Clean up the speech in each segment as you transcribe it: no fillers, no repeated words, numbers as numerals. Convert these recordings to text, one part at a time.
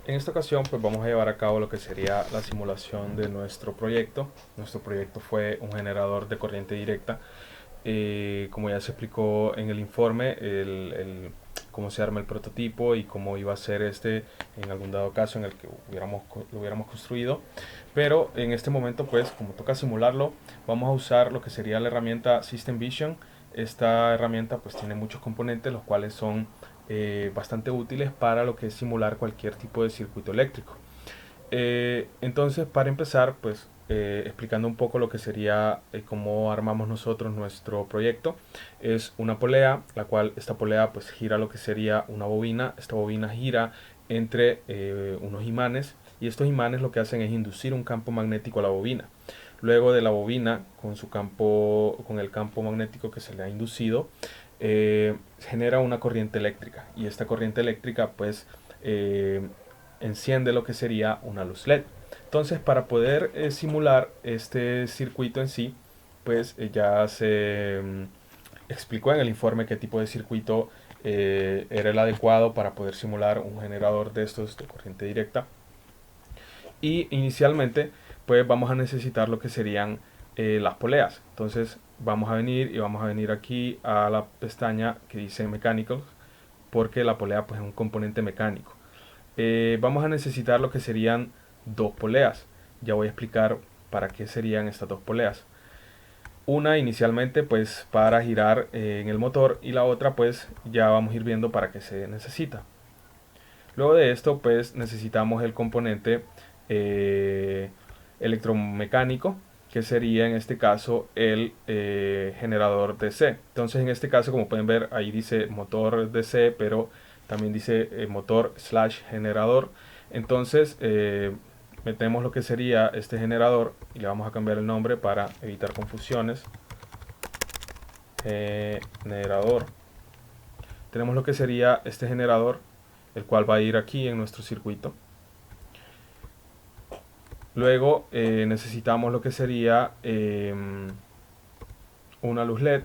En esta ocasión pues vamos a llevar a cabo lo que sería la simulación de nuestro proyecto. Nuestro proyecto fue un generador de corriente directa. Como ya se explicó en el informe, cómo se arma el prototipo y cómo iba a ser este en algún dado caso en el que lo hubiéramos construido. Pero en este momento pues como toca simularlo, vamos a usar lo que sería la herramienta System Vision. Esta herramienta pues tiene muchos componentes los cuales son bastante útiles para lo que es simular cualquier tipo de circuito eléctrico. Entonces, para empezar, pues explicando un poco lo que sería cómo armamos nosotros nuestro proyecto, es una polea, la cual esta polea pues gira lo que sería una bobina. Esta bobina gira entre unos imanes y estos imanes lo que hacen es inducir un campo magnético a la bobina. Luego de la bobina, con el campo magnético que se le ha inducido, genera una corriente eléctrica y esta corriente eléctrica pues enciende lo que sería una luz LED. Entonces, para poder simular este circuito en sí, pues ya se explicó en el informe qué tipo de circuito era el adecuado para poder simular un generador de estos de corriente directa. Y inicialmente, pues vamos a necesitar lo que serían las poleas. Entonces, vamos a venir aquí a la pestaña que dice Mechanical, porque la polea pues es un componente mecánico. Vamos a necesitar lo que serían dos poleas. Ya voy a explicar para qué serían estas dos poleas. Una inicialmente pues para girar en el motor y la otra pues ya vamos a ir viendo para qué se necesita. Luego de esto pues necesitamos el componente eh, electromecánico, que sería en este caso el generador DC. Entonces en este caso, como pueden ver, ahí dice motor DC, pero también dice motor slash generador. Entonces metemos lo que sería este generador y le vamos a cambiar el nombre para evitar confusiones. Generador. Tenemos lo que sería este generador, el cual va a ir aquí en nuestro circuito. Luego necesitamos lo que sería una luz LED,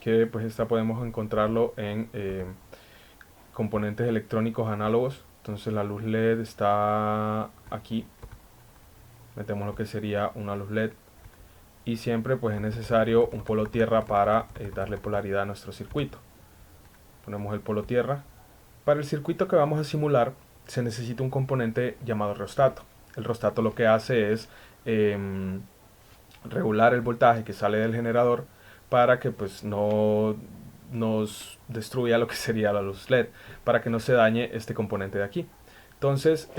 que pues esta podemos encontrarlo en componentes electrónicos análogos. Entonces la luz LED está aquí. Metemos lo que sería una luz LED y siempre pues es necesario un polo tierra para darle polaridad a nuestro circuito. Ponemos el polo tierra. Para el circuito que vamos a simular se necesita un componente llamado reostato. El reostato lo que hace es regular el voltaje que sale del generador para que pues no nos destruya lo que sería la luz LED, para que no se dañe este componente de aquí. Entonces,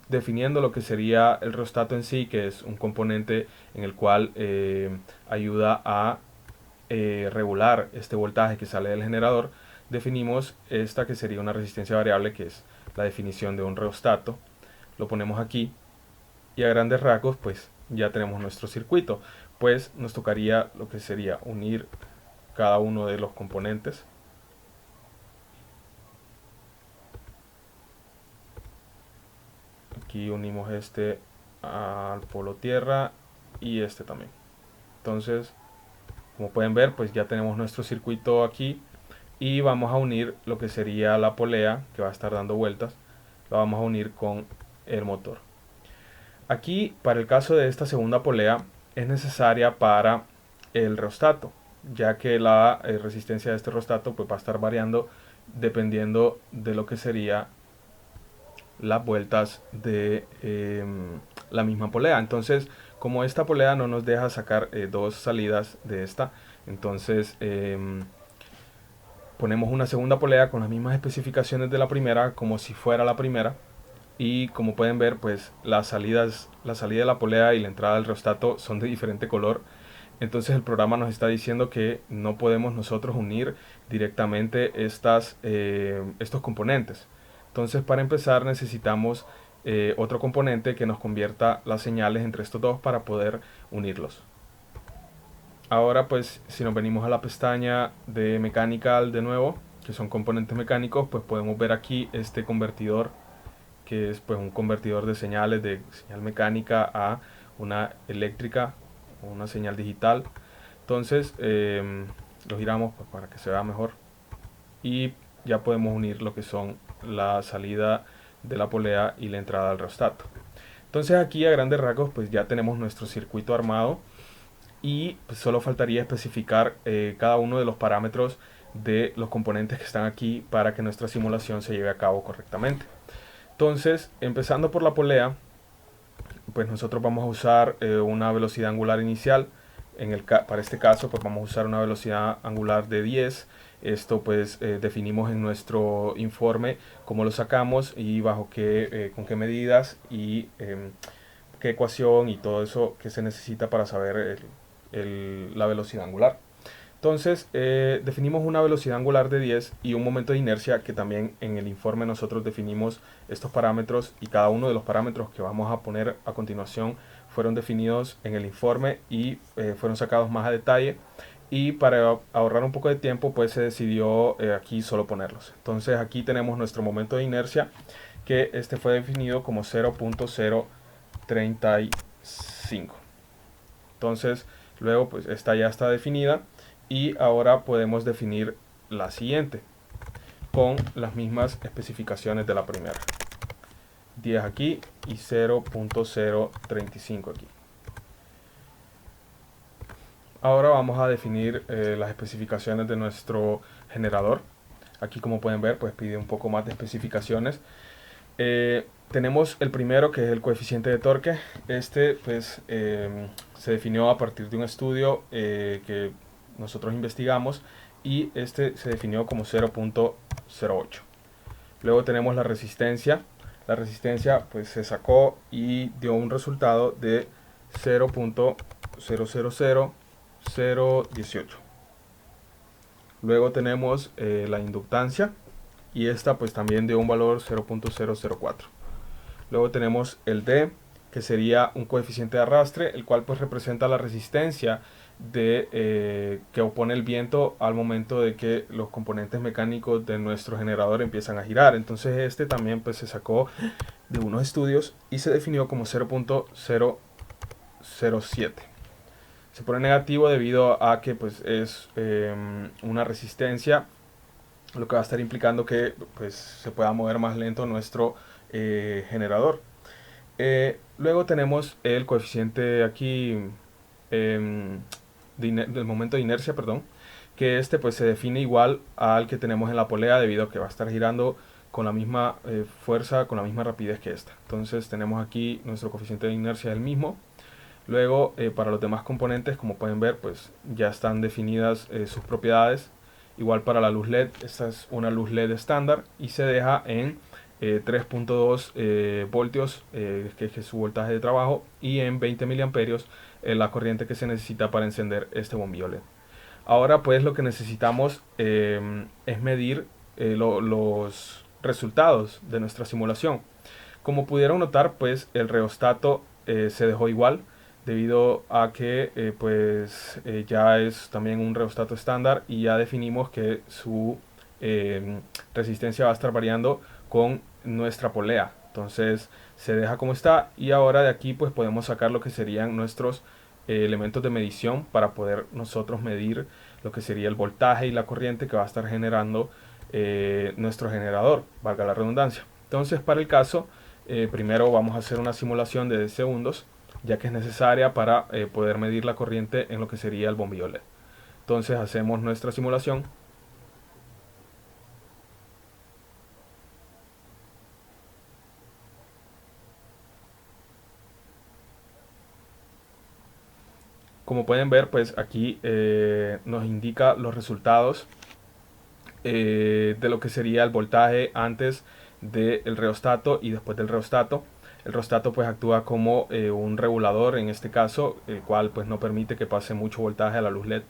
definiendo lo que sería el reostato en sí, que es un componente en el cual ayuda a regular este voltaje que sale del generador, definimos esta que sería una resistencia variable, que es la definición de un reostato. Lo ponemos aquí y a grandes rasgos pues ya tenemos nuestro circuito. Pues nos tocaría lo que sería unir cada uno de los componentes. Aquí unimos este al polo tierra y este también. Entonces, como pueden ver, pues ya tenemos nuestro circuito aquí y vamos a unir lo que sería la polea que va a estar dando vueltas. La vamos a unir con el motor. Aquí, para el caso de esta segunda polea, es necesaria para el reostato, ya que la resistencia de este reostato pues, va a estar variando dependiendo de lo que sería las vueltas de la misma polea. Entonces, como esta polea no nos deja sacar dos salidas de esta, entonces ponemos una segunda polea con las mismas especificaciones de la primera, como si fuera la primera. Y como pueden ver, pues la salida de la polea y la entrada del reostato son de diferente color. Entonces el programa nos está diciendo que no podemos nosotros unir directamente estos componentes. Entonces, para empezar necesitamos otro componente que nos convierta las señales entre estos dos para poder unirlos. Ahora pues si nos venimos a la pestaña de Mechanical de nuevo, que son componentes mecánicos, pues podemos ver aquí este convertidor, que es pues un convertidor de señales, de señal mecánica a una eléctrica o una señal digital. Entonces lo giramos pues, para que se vea mejor y ya podemos unir lo que son la salida de la polea y la entrada al rheostato. Entonces aquí a grandes rasgos pues ya tenemos nuestro circuito armado y pues solo faltaría especificar cada uno de los parámetros de los componentes que están aquí para que nuestra simulación se lleve a cabo correctamente. Entonces, empezando por la polea, pues nosotros vamos a usar una velocidad angular inicial. Para este caso, pues vamos a usar una velocidad angular de 10. Esto pues definimos en nuestro informe cómo lo sacamos y bajo con qué medidas y qué ecuación y todo eso que se necesita para saber la velocidad angular. Entonces definimos una velocidad angular de 10 y un momento de inercia que también en el informe nosotros definimos estos parámetros y cada uno de los parámetros que vamos a poner a continuación fueron definidos en el informe y fueron sacados más a detalle, y para ahorrar un poco de tiempo pues se decidió aquí solo ponerlos. Entonces aquí tenemos nuestro momento de inercia, que este fue definido como 0.035. Entonces luego pues esta ya está definida y ahora podemos definir la siguiente con las mismas especificaciones de la primera. 10 aquí y 0.035 aquí. Ahora vamos a definir las especificaciones de nuestro generador. Aquí, como pueden ver, pues pide un poco más de especificaciones. Tenemos el primero, que es el coeficiente de torque. Este pues se definió a partir de un estudio que nosotros investigamos, y este se definió como 0.08. Luego tenemos la resistencia. La resistencia pues se sacó y dio un resultado de 0.000018. Luego tenemos la inductancia, y esta pues también dio un valor 0.004. Luego tenemos el D, que sería un coeficiente de arrastre, el cual pues representa la resistencia que opone el viento al momento de que los componentes mecánicos de nuestro generador empiezan a girar. Entonces este también pues se sacó de unos estudios y se definió como 0.007. Se pone negativo debido a que pues es una resistencia, lo que va a estar implicando que pues se pueda mover más lento nuestro generador. Luego tenemos el coeficiente aquí del momento de inercia, perdón, que este pues se define igual al que tenemos en la polea, debido a que va a estar girando con la misma fuerza, con la misma rapidez que esta. Entonces tenemos aquí nuestro coeficiente de inercia el mismo. Luego para los demás componentes, como pueden ver, pues ya están definidas sus propiedades. Igual para la luz LED, esta es una luz LED estándar y se deja en 3.2 voltios, que es su voltaje de trabajo, y en 20 miliamperios la corriente que se necesita para encender este bombillo LED. Ahora pues lo que necesitamos es medir los resultados de nuestra simulación. Como pudieron notar, pues el reostato se dejó igual, debido a que ya es también un reostato estándar, y ya definimos que su resistencia va a estar variando con nuestra polea. Entonces se deja como está, y ahora de aquí pues podemos sacar lo que serían nuestros elementos de medición para poder nosotros medir lo que sería el voltaje y la corriente que va a estar generando nuestro generador, valga la redundancia. Entonces para el caso, primero vamos a hacer una simulación de 10 segundos, ya que es necesaria para poder medir la corriente en lo que sería el bombillo LED. Entonces hacemos nuestra simulación. Como pueden ver, pues aquí nos indica los resultados de lo que sería el voltaje antes del reostato y después del reostato. El reostato pues actúa como un regulador en este caso, el cual pues no permite que pase mucho voltaje a la luz LED.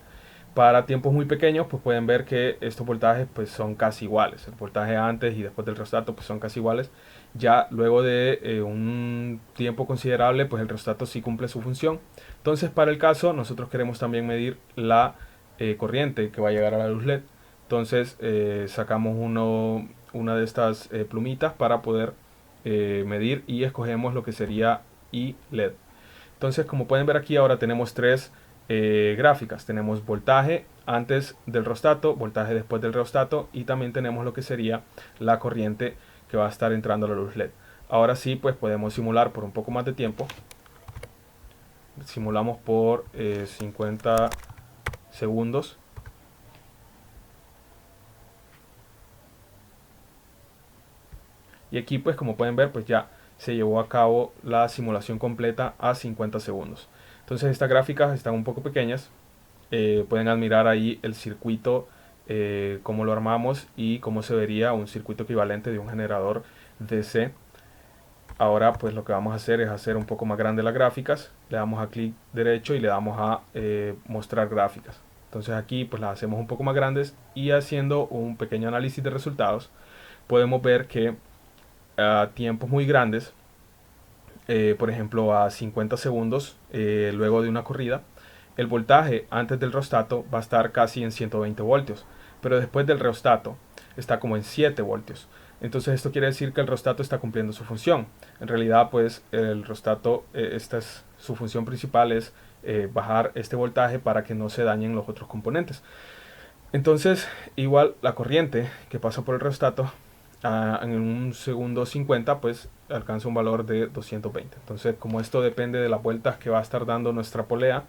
Para tiempos muy pequeños pues pueden ver que estos voltajes pues son casi iguales. El voltaje antes y después del reostato pues son casi iguales. Ya luego de un tiempo considerable pues el reostato sí cumple su función. Entonces para el caso nosotros queremos también medir la corriente que va a llegar a la luz LED. Entonces sacamos una de estas plumitas para poder medir, y escogemos lo que sería I-LED. Entonces, como pueden ver aquí, ahora tenemos tres gráficas. Tenemos voltaje antes del reostato, voltaje después del reostato, y también tenemos lo que sería la corriente que va a estar entrando la luz LED. Ahora sí, pues podemos simular por un poco más de tiempo. Simulamos por 50 segundos. Y aquí pues como pueden ver pues ya se llevó a cabo la simulación completa a 50 segundos. Entonces estas gráficas están un poco pequeñas. Pueden admirar ahí el circuito, cómo lo armamos y cómo se vería un circuito equivalente de un generador DC. Ahora pues lo que vamos a hacer es hacer un poco más grande las gráficas. Le damos a clic derecho y le damos a mostrar gráficas. Entonces aquí pues las hacemos un poco más grandes y haciendo un pequeño análisis de resultados podemos ver que a tiempos muy grandes, por ejemplo a 50 segundos luego de una corrida, el voltaje antes del reostato va a estar casi en 120 voltios, pero después del reostato está como en 7 voltios. Entonces esto quiere decir que el reostato está cumpliendo su función. En realidad pues el reostato, esta es su función principal, es bajar este voltaje para que no se dañen los otros componentes. Entonces igual la corriente que pasa por el reostato en un segundo 50 pues alcanza un valor de 220. Entonces como esto depende de las vueltas que va a estar dando nuestra polea,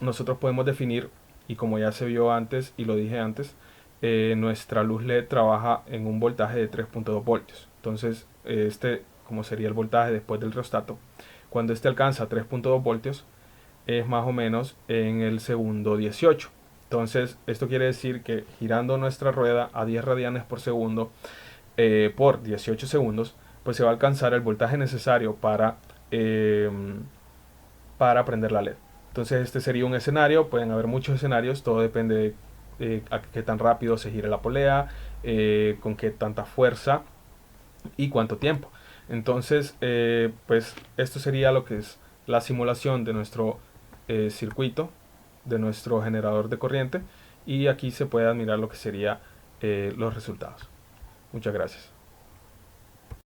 nosotros podemos definir, y como ya se vio antes y lo dije antes, nuestra luz LED trabaja en un voltaje de 3.2 voltios. Entonces este como sería el voltaje después del reostato, cuando este alcanza 3.2 voltios es más o menos en el segundo 18. Entonces esto quiere decir que girando nuestra rueda a 10 radianes por segundo por 18 segundos, pues se va a alcanzar el voltaje necesario para prender la LED. Entonces este sería un escenario, pueden haber muchos escenarios, todo depende de a qué tan rápido se gire la polea, con qué tanta fuerza y cuánto tiempo. Entonces pues esto sería lo que es la simulación de nuestro circuito, de nuestro generador de corriente, y aquí se puede admirar lo que sería los resultados. Muchas gracias.